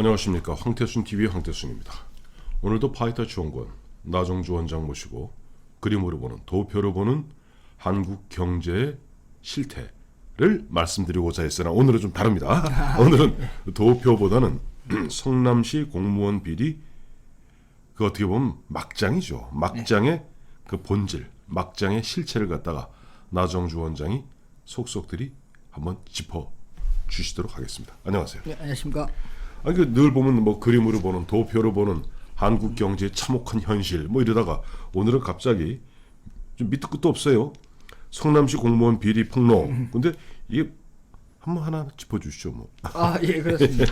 안녕하십니까. 황태순TV의 황태순입니다. 오늘도 파이터치 원권 나정주 원장 모시고 그림으로 보는 도표로 보는 한국 경제의 실태를 말씀드리고자 했으나 오늘은 좀 다릅니다. 오늘은 도표보다는 성남시 공무원 비리 그 어떻게 보면 막장이죠. 막장의 그 본질, 막장의 실체를 갖다가 나정주 원장이 속속들이 한번 짚어 주시도록 하겠습니다. 안녕하세요. 네, 안녕하십니까. 아니 늘 보면 뭐 그림으로 보는 도표로 보는 한국 경제의 참혹한 현실 뭐 이러다가 오늘은 갑자기 좀 밑도 끝도 없어요. 성남시 공무원 비리 폭로. 근데 이게 한번 하나 짚어주시죠 뭐. 아, 예, 그렇습니다.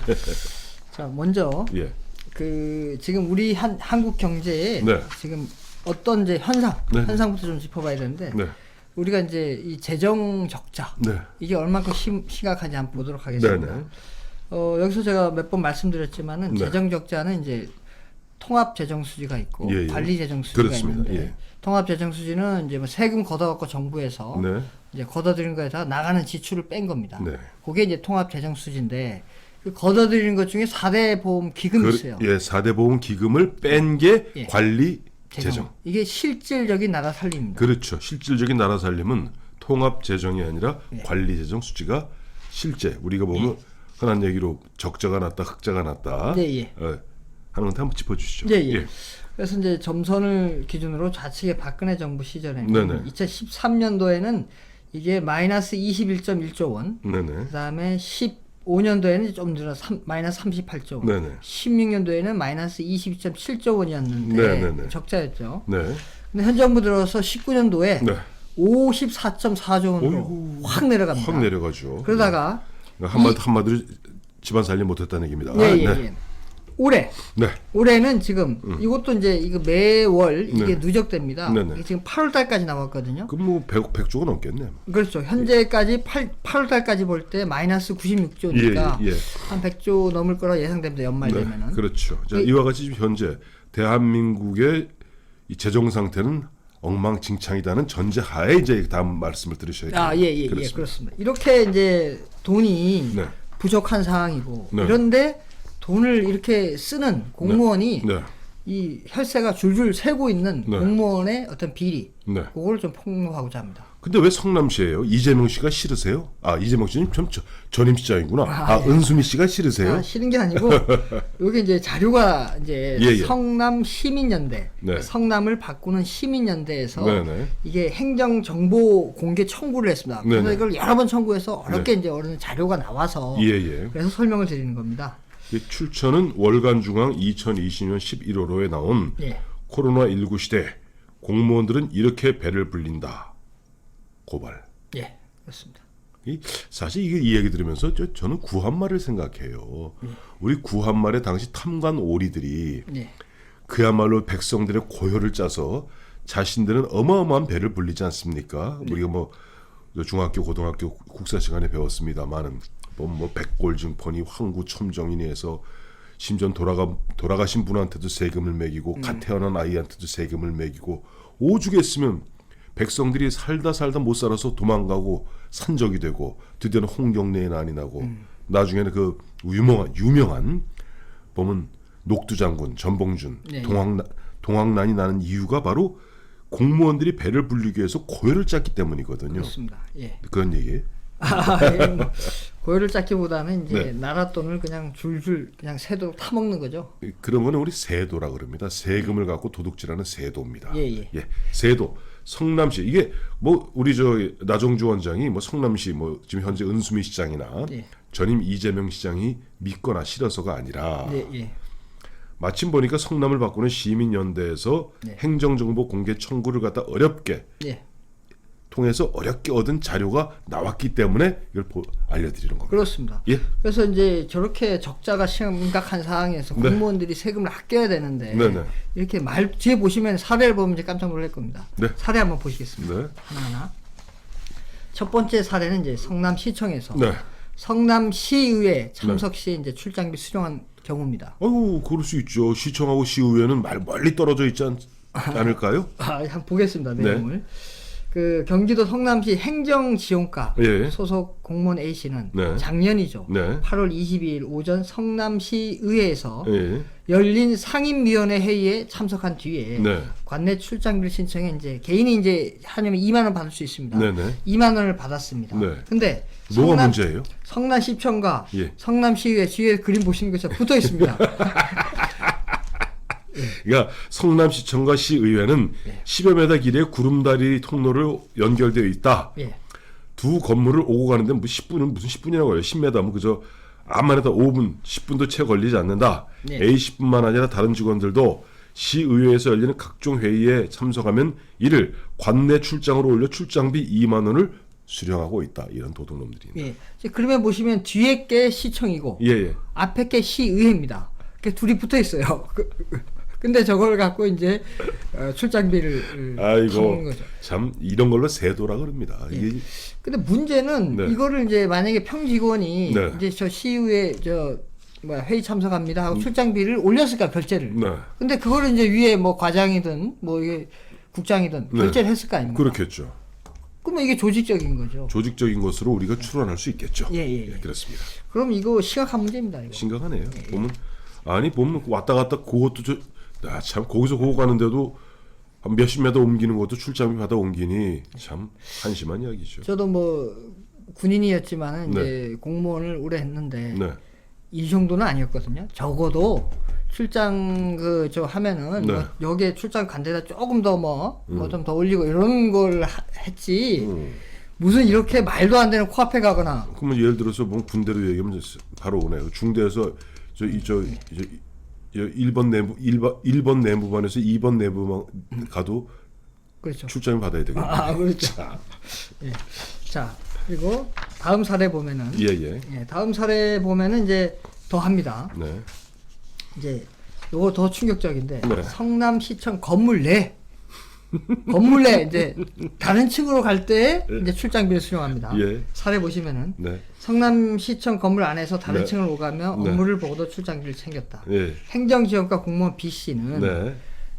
자, 먼저 예. 그 지금 우리 한국 경제에 네. 지금 어떤 이제 현상부터 좀 짚어봐야 되는데 네. 우리가 이제 이 재정 적자 네. 이게 얼마큼 심각한지 한번 보도록 하겠습니다. 네네. 여기서 제가 몇 번 말씀드렸지만은 네. 재정 적자는 이제 통합 재정 수지가 있고 예, 예. 관리 재정 수지가 그렇습니다. 있는데 예. 통합 재정 수지는 이제 뭐 세금 걷어갖고 정부에서 네. 이제 걷어들인 거에다 나가는 지출을 뺀 겁니다. 네. 그게 이제 통합 재정 수지인데 그 걷어들이는 것 중에 4대 보험 기금이 있어요. 예, 4대 보험 기금을 뺀 게 예. 관리 재정. 이게 실질적인 나라 살림입니다. 그렇죠. 실질적인 나라 살림은 통합 재정이 아니라 관리 재정 수치가 실제 우리가 보면 흔한 얘기로 적자가 났다, 흑자가 났다. 네, 예. 하는 건데 한번 짚어주시죠. 예, 예. 그래서 이제 점선을 기준으로 좌측의 박근혜 정부 시절에는 네네. 2013년도에는 이게 마이너스 21.1조 원, 네네. 그다음에 15년도에는 좀 늘어 마이너스 38조 원, 네네. 16년도에는 마이너스 22.7조 원이었는데 네네네. 적자였죠. 네. 근데 현 정부 들어서 19년도에 네. 54.4조 원으로 어이구, 확 내려갑니다. 확 내려가죠. 그러다가 한마디로 집안 살림 못했다는 얘기입니다. 예, 예, 네. 예. 올해는 지금 이것도 이제 이거 매월 이게 누적됩니다. 네네. 이게 지금 8월 달까지 나왔거든요. 그럼 뭐 100조가 넘겠네. 그렇죠. 현재까지 8월 달까지 볼 때 마이너스 96조니까 예, 예. 한 100조 넘을 거라 예상됩니다. 연말 되면은. 그렇죠. 자, 이와 같이 지금 현재 대한민국의 이 재정 상태는 엉망진창이다는 전제하에 이제 다음 말씀을 들으셔야 돼요. 아, 예, 그렇습니다. 이렇게 이제 돈이 네. 부족한 상황이고 네. 그런데 돈을 이렇게 쓰는 공무원이 네. 이 혈세가 줄줄 새고 있는 네. 공무원의 어떤 비리, 네. 그걸 좀 폭로하고자 합니다. 근데 왜 성남시예요? 이재명 씨가 싫으세요? 아, 이재명 씨는 전임 시장이구나. 예. 은수미 씨가 싫으세요? 싫은 게 아니고 여기 이제 자료가 이제 예, 예. 성남 시민연대, 네. 성남을 바꾸는 시민연대에서 네네. 이게 행정정보 공개 청구를 했습니다. 그래서 네네. 이걸 여러 번 청구해서 어렵게 이제 어느 자료가 나와서 예. 그래서 설명을 드리는 겁니다. 이 출처는 월간중앙 2020년 11월호에 나온 예. 코로나19 시대 공무원들은 이렇게 배를 불린다. 고발. 예, 그렇습니다. 사실 이 얘기 들으면서 저는 구한말을 생각해요. 우리 구한말의 당시 탐관 오리들이 예. 그야말로 백성들의 고혈을 짜서 자신들은 어마어마한 배를 불리지 않습니까? 우리가 뭐 중학교, 고등학교 국사 시간에 배웠습니다만은 뭐 백골증펀이 황구 첨정인이 해서 심지어 돌아가신 분한테도 세금을 매기고 갓 태어난 아이한테도 세금을 매기고 오죽했으면 백성들이 살다 못 살아서 도망가고 산적이 되고 드디어는 홍경래의 난이 나고 나중에는 그 유명한 보면 녹두장군 전봉준 네. 동학난이 나는 이유가 바로 공무원들이 배를 불리기 위해서 고혈을 짰기 때문이거든요. 그렇습니다. 예. 그런 얘기예요. 뭐 고혈을 짰기보다는 이제 네. 나라 돈을 그냥 줄줄 그냥 새도록 타먹는 거죠. 그런 거는 우리 세도라 그럽니다. 세금을 갖고 도둑질하는 세도입니다. 예. 세도. 성남시 이게 뭐 우리 나정주 원장이 뭐 성남시 뭐 지금 현재 은수미 시장이나 예. 전임 이재명 시장이 믿거나 싫어서가 아니라 예. 마침 보니까 성남을 바꾸는 시민연대에서 네. 행정정보 공개 청구를 갖다 어렵게 예. 통해서 어렵게 얻은 자료가 나왔기 때문에 이걸 알려드리는 겁니다. 그렇습니다. 예? 그래서 이제 저렇게 적자가 심각한 상황에서 네. 공무원들이 세금을 아껴야 되는데 네네. 이렇게 뒤에 보시면 사례를 보면 이제 깜짝 놀랄 겁니다. 네. 사례 한번 보시겠습니다. 네. 하나하나. 첫 번째 사례는 이제 성남시청에서 네. 성남시의회 참석 시에 이제 출장비 수령한 경우입니다. 아유, 그럴 수 있죠. 시청하고 시의회는 멀리 떨어져 있지 않을까요? 한번 보겠습니다. 네. 내용을. 그 경기도 성남시 행정지원과 예. 소속 공무원 A 씨는 네. 작년이죠. 네. 8월 22일 오전 성남시 의회에서 예. 열린 상임위원회 회의에 참석한 뒤에 네. 관내 출장비를 신청해 이제 개인이 이제 하려면 2만 원 받을 수 있습니다. 네네. 2만 원을 받았습니다. 네. 근데 뭐가 문제예요? 성남시청과 예. 성남시의회 뒤에 그림 보시는 것처럼 붙어 있습니다. 그러니까 성남시청과 시의회는 10여 미터 길이의 구름다리 통로로 연결되어 있다. 예. 두 건물을 오고 가는데 뭐 10분은 무슨 10분이라고 해요. 10m면 그저 암만 해도 5분, 10분도 채 걸리지 않는다. 네. A씨뿐만 아니라 다른 직원들도 시의회에서 열리는 각종 회의에 참석하면 이를 관내 출장으로 올려 출장비 2만 원을 수령하고 있다. 이런 도둑놈들입니다. 예. 이제 그러면 보시면 뒤에 게 시청이고 예. 앞에 게 시의회입니다. 그 둘이 붙어 있어요. 근데 저걸 갖고 이제 출장비를 아이고 받는 거죠. 참 이런 걸로 세도라 그럽니다. 이게 근데 문제는 네. 이거를 이제 만약에 평직원이 네. 이제 저 시의회 회의 참석합니다 하고 출장비를 올렸을까 결제를. 네. 근데 그거를 이제 위에 뭐 과장이든 뭐 이게 국장이든 네. 결제를 했을 거 아닙니까? 그렇겠죠. 그러면 이게 조직적인 거죠. 조직적인 것으로 우리가 추론할 수 있겠죠. 예. 그렇습니다. 그럼 이거 심각한 문제입니다. 이거. 심각하네요. 보면 왔다 갔다 그것도 참 거기서 그거 가는데도 한 몇십 미터 옮기는 것도 출장비 받아 옮기니 참 한심한 이야기죠. 저도 뭐 군인이었지만은 네. 이제 공무원을 오래 했는데 네. 이 정도는 아니었거든요. 적어도 출장 하면은 네. 뭐 여기에 출장 간 데다 조금 더 좀 더 올리고 이런 걸 했지. 무슨 이렇게 말도 안 되는 코앞에 가거나. 그러면 예를 들어서 뭐 군대로 얘기하면 바로 오네요. 중대에서 저 1번 내무반에서 2번 내무반 가도 그렇죠. 출장을 받아야 되겠네요. 그렇죠. 예. 자, 그리고 다음 사례 보면은 예. 다음 사례 보면은 이제 더 합니다. 네. 이제 요거 더 충격적인데 네. 성남시청 건물 내 이제 다른 층으로 갈 때 이제 출장비를 수령합니다. 예. 사례 보시면은 네. 성남시청 건물 안에서 다른 네. 층을 오가며 네. 업무를 보고도 출장비를 챙겼다. 예. 행정지원과 공무원 B 씨는 네.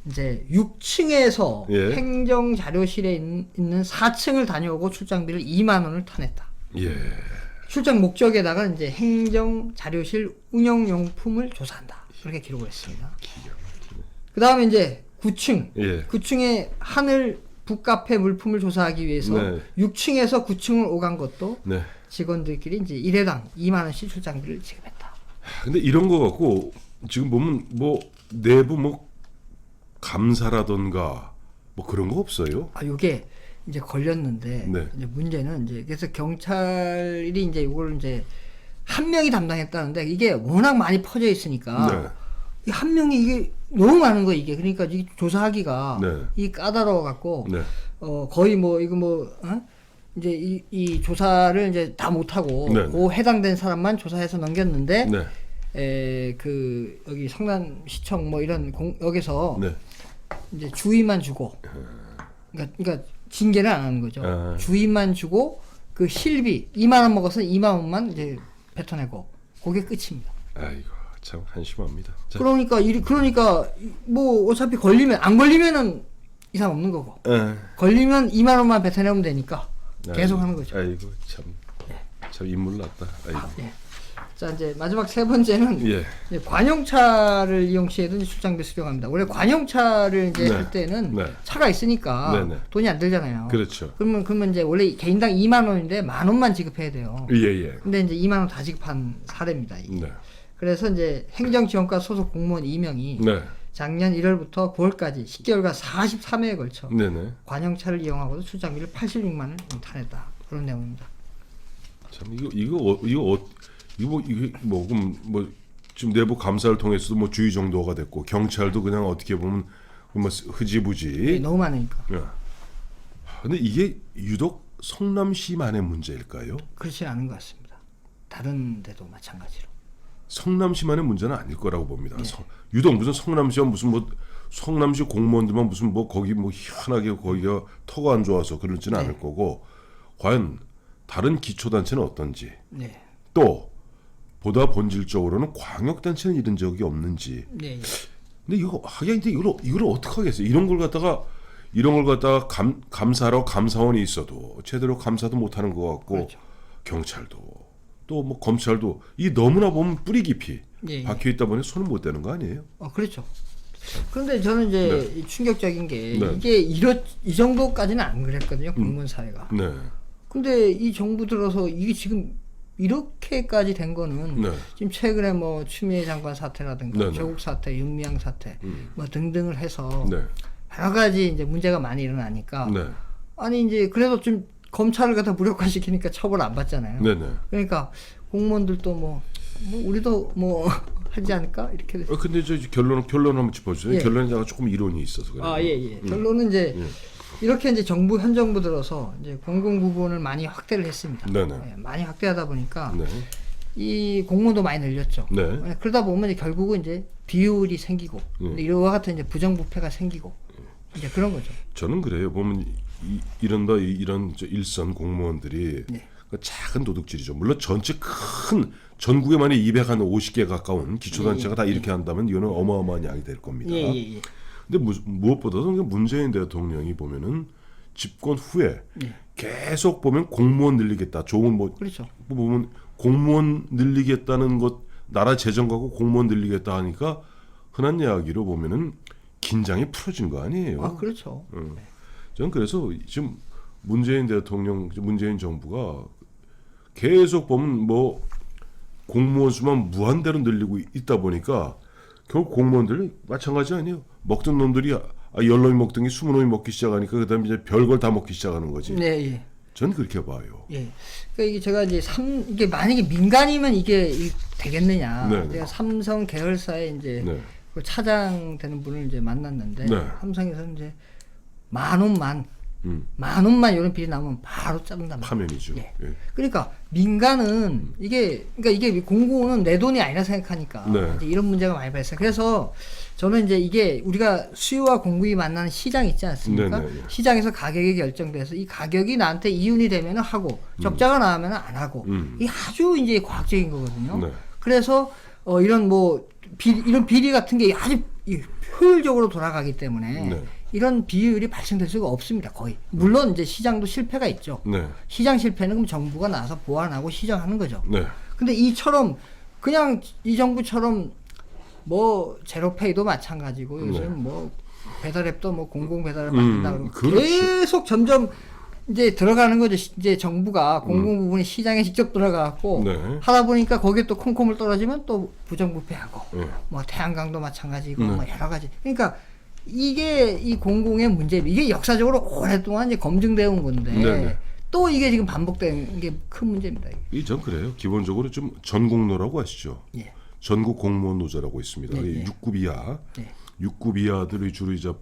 이제 6층에서 예. 행정자료실에 있는 4층을 다녀오고 출장비를 2만 원을 타냈다. 예. 출장 목적에다가 이제 행정자료실 운영용품을 조사한다. 그렇게 기록을 했습니다. 그 다음에 이제 9층. 예. 9층에 하늘 북카페 물품을 조사하기 위해서 네. 6층에서 9층을 오간 것도 네. 직원들끼리 이제 1회당 2만 원씩 출장비를 지급했다. 근데 이런 거 갖고 지금 보면 뭐 내부 뭐 감사라던가 뭐 그런 거 없어요? 요게 이제 걸렸는데 네. 이제 문제는 이제 그래서 경찰이 이제 이걸 이제 한 명이 담당했다는데 이게 워낙 많이 퍼져 있으니까 네. 이 한 명이 이게 너무 많은 거예요 이게. 그러니까 이 조사하기가 네. 이 까다로워 갖고 네. 거의 뭐 이거 이제 이 조사를 이제 다 못하고 네. 그 해당된 사람만 조사해서 넘겼는데 네. 여기 성남시청 뭐 이런 여기서 네. 이제 주의만 주고 그러니까 징계를 안 하는 거죠. 아. 주의만 주고 그 실비 2만 원 먹어서 2만 원만 이제 뱉어내고 그게 끝입니다. 아이고 참 한심합니다. 자, 그러니까 뭐 어차피 안 걸리면은 이상 없는 거고 에. 걸리면 2만 원만 뱉어내면 되니까 계속 하는 거죠. 아이고 참 인물 났다. 아이고. 예. 자 이제 마지막 세 번째는 예. 이제 관용차를 이용 시에도 이제 출장비 수령합니다. 원래 관용차를 이제 네. 할 때는 네. 차가 있으니까 네, 네. 돈이 안 들잖아요. 그렇죠. 그러면 이제 원래 개인당 2만 원인데 1만 원만 지급해야 돼요. 예. 근데 이제 2만 원 다 지급한 사례입니다. 이게. 네. 그래서 이제 행정지원과 소속 공무원 2명이 네. 작년 1월부터 9월까지 10개월과 43회에 걸쳐 네네. 관용차를 이용하고도 출장비를 86만 원을 타냈다. 그런 내용입니다. 참 이거 그럼 뭐 지금 내부 감사를 통해서도 뭐 주의 정도가 됐고 경찰도 그냥 어떻게 보면 뭐 흐지부지. 너무 많으니까. 예. 근데 이게 유독 성남시만의 문제일까요? 그렇지 않은 것 같습니다. 다른 데도 마찬가지로. 성남시만의 문제는 아닐 거라고 봅니다. 유독 무슨 성남시와 무슨 뭐 성남시 공무원들만 무슨 뭐 거기 뭐 희한하게 거기가 터가 안 좋아서 그러지는 않을 거고 과연 다른 기초단체는 어떤지 네. 또 보다 본질적으로는 광역단체는 이런 적이 없는지. 네. 근데 이거 하긴 이걸 어떻게 하겠어요? 이런 걸 갖다가 이런 걸 갖다가 감사하러 감사원이 있어도 제대로 감사도 못하는 것 같고 그렇죠. 경찰도 또 뭐 검찰도 이 너무나 보면 뿌리 깊이 예, 예. 박혀 있다 보니 손을 못 대는 거 아니에요? 그렇죠. 그런데 저는 이제 이 충격적인 게 네. 이게 이 정도까지는 안 그랬거든요. 공무원 사회가. 네. 근데 이 정부 들어서 이게 지금 이렇게까지 된 거는 네. 지금 최근에 뭐 추미애 장관 사태라든가 네, 네. 조국 사태, 윤미향 사태 뭐 등등을 해서 네. 여러 가지 이제 문제가 많이 일어나니까 네. 아니 이제 그래도 좀 검찰을 갖다 무력화시키니까 처벌 안 받잖아요. 네. 네. 그러니까 공무원들도 뭐 우리도 뭐 하지 않을까 이렇게 됐어요. 근데 저 결론 한번 짚어주세요. 예. 결론에 조금 이론이 있어서 그래요. 예. 결론은 이제 이렇게 이제 현 정부 들어서 이제 공공 부분을 많이 확대를 했습니다. 네네. 예, 많이 확대하다 보니까 네. 이 공무원도 많이 늘렸죠. 네. 예, 그러다 보면 이제 결국은 이제 비율이 생기고 근데 이와 같은 이제 부정부패가 생기고 이제 그런 거죠. 저는 그래요. 보면 이런 저 일선 공무원들이 네. 그 작은 도둑질이죠. 물론 전체 큰 전국에 만약 250개 가까운 기초단체가 다 이렇게 한다면 이거는 어마어마한 양이 될 겁니다. 예. 근데 무엇보다도 문재인 대통령이 보면은 집권 후에 계속 보면 공무원 늘리겠다. 좋은 뭐 그렇죠. 보면 공무원 늘리겠다는 것 나라 재정 갖고 공무원 늘리겠다 하니까 흔한 이야기로 보면은 긴장이 풀어진 거 아니에요. 그렇죠. 저는 그래서 지금 문재인 대통령, 문재인 정부가 계속 보면 뭐 공무원 수만 무한대로 늘리고 있다 보니까 결국 공무원들이 마찬가지 아니에요. 먹던 놈들이 열 놈이 먹던 게 20놈이 먹기 시작하니까 그다음에 이제 별걸 다 먹기 시작하는 거지. 네, 예. 전 그렇게 봐요. 예. 그러니까 이게 제가 이제 이게 만약에 민간이면 이게 되겠느냐. 네, 네. 제가 삼성 계열사에 이제 네. 그 차장 되는 분을 이제 만났는데 네. 삼성에서 이제 만 원만 이런 비리 나오면 바로 자른단 말이에요. 파면이죠. 예. 예. 그러니까 민간은 이게 공공은 내 돈이 아니라 생각하니까 네. 이제 이런 문제가 많이 발생. 그래서 저는 이제 이게 우리가 수요와 공급이 만나는 시장 있지 않습니까? 네, 네, 네. 시장에서 가격이 결정돼서 이 가격이 나한테 이윤이 되면 하고 적자가 나오면 안 하고 이게 아주 이제 과학적인 거거든요. 네. 그래서 이런 뭐 이런 비리 같은 게 아주 효율적으로 돌아가기 때문에 네. 이런 비율이 발생될 수가 없습니다. 거의. 물론 이제 시장도 실패가 있죠. 네. 시장 실패는 그럼 정부가 나서 보완하고 시정하는 거죠. 네. 근데 이처럼 그냥 이 정부처럼 뭐 제로페이도 마찬가지고 요즘 뭐 배달앱도 뭐 공공 배달을 만든다 그러고 그렇죠. 계속 점점 이제 들어가는 거죠. 이제 정부가 공공 부분이 시장에 직접 들어가고 네. 하다 보니까 거기에 또 콩콩을 떨어지면 또 부정부패하고 네. 뭐 태양광도 마찬가지고 뭐 여러 가지. 그러니까 이게 이 공공의 문제 이게 역사적으로 오랫동안 이제 검증되어 온 건데 네네. 또 이게 지금 반복되는 게 큰 문제입니다. 전 그래요. 기본적으로 좀 전공노라고 아시죠? 예. 전국 공무원 노조라고 있습니다. 네, 네. 6급 이하, 네. 6급 이하들이 주로 이제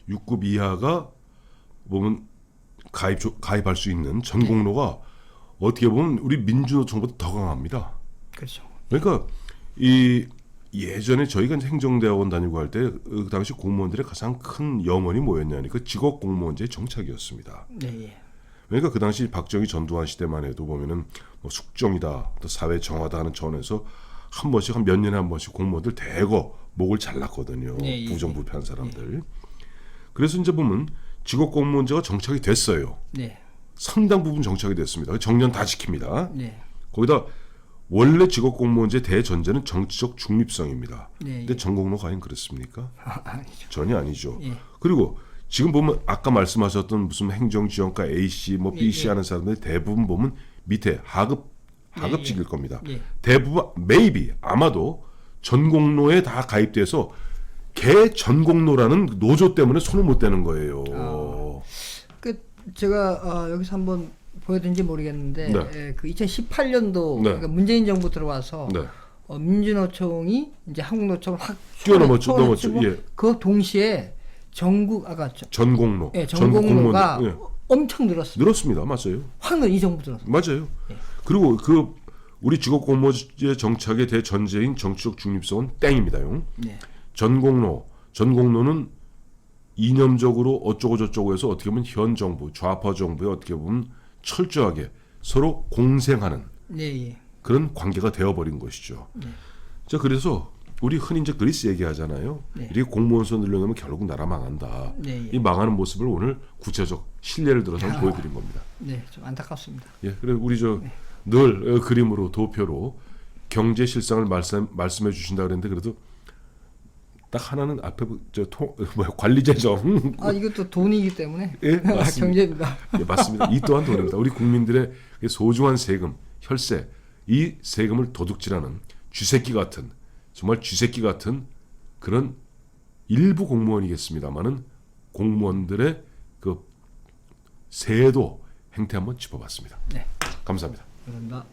6급 이하가 보면 가입할 수 있는 전공로가 어떻게 보면 우리 민주노총보다 더 강합니다. 그렇죠. 그러니까 이 예전에 저희가 행정대학원 다니고 할 때 그 당시 공무원들의 가장 큰 염원이 뭐였냐니까 직업 공무원제 정착이었습니다. 네. 예. 그러니까 그 당시 박정희 전두환 시대만 해도 보면은 뭐 숙정이다, 또 사회 정화다 하는 차원에서 한 번씩 한 몇 년에 한 번씩 공무원들 대거 목을 잘랐거든요. 예, 예, 부정부패한 사람들. 그래서 이제 보면 직업 공무원제가 정착이 됐어요. 네. 상당 부분 정착이 됐습니다. 정년 다 지킵니다. 네. 거기다 원래 직업 공무원제 대전제는 정치적 중립성입니다. 네, 근데 예. 전공로 과연 그렇습니까? 아니죠. 전혀 아니죠. 예. 그리고 지금 보면 아까 말씀하셨던 무슨 행정지원과 A.C, 뭐 B.C 하는 사람들 대부분 보면 밑에 하급직일 겁니다. 예. 대부분 maybe 아마도 전공로에 다 가입돼서 개 전공로라는 노조 때문에 손을 못 대는 거예요. 그 제가 여기서 한번 보여드린지 모르겠는데 네. 그 2018년도 네. 그러니까 문재인 정부 들어와서 네. 민주노총이 이제 한국노총을 확 뛰어넘었죠. 넘었죠. 예. 그 동시에 전국 전공로. 예, 전공로가 예. 엄청 늘었어요. 늘었습니다. 맞아요. 이 정부 들어서. 맞아요. 그리고 그 우리 직업 공무원제 정착의 대전제인 정치적 중립성은 땡입니다요. 네. 전공로는 이념적으로 어쩌고 저쩌고 해서 어떻게 보면 현 정부, 좌파 정부에 어떻게 보면 철저하게 서로 공생하는 네. 예. 그런 관계가 되어버린 것이죠. 자, 그래서 우리 흔히 이제 그리스 얘기하잖아요. 네. 이렇게 공무원 수 늘려놓으면 결국 나라 망한다. 네, 예. 이 망하는 모습을 오늘 구체적 실례를 들어서 보여드린 겁니다. 네, 좀 안타깝습니다. 예, 그래 우리 늘 그림으로 도표로 경제 실상을 말씀해 주신다 그랬는데 그래도 딱 하나는 앞에 관리 재정. 아, 이것도 돈이기 때문에. 예, 맞습니다. 경제입니다. 예, 맞습니다. 이 또한 돈입니다. 우리 국민들의 소중한 세금, 혈세, 이 세금을 도둑질하는 쥐새끼 같은 정말 쥐새끼 같은 그런 일부 공무원이겠습니다만은 공무원들의 그 세도 행태 한번 짚어봤습니다. 네. 감사합니다. 감사합니다.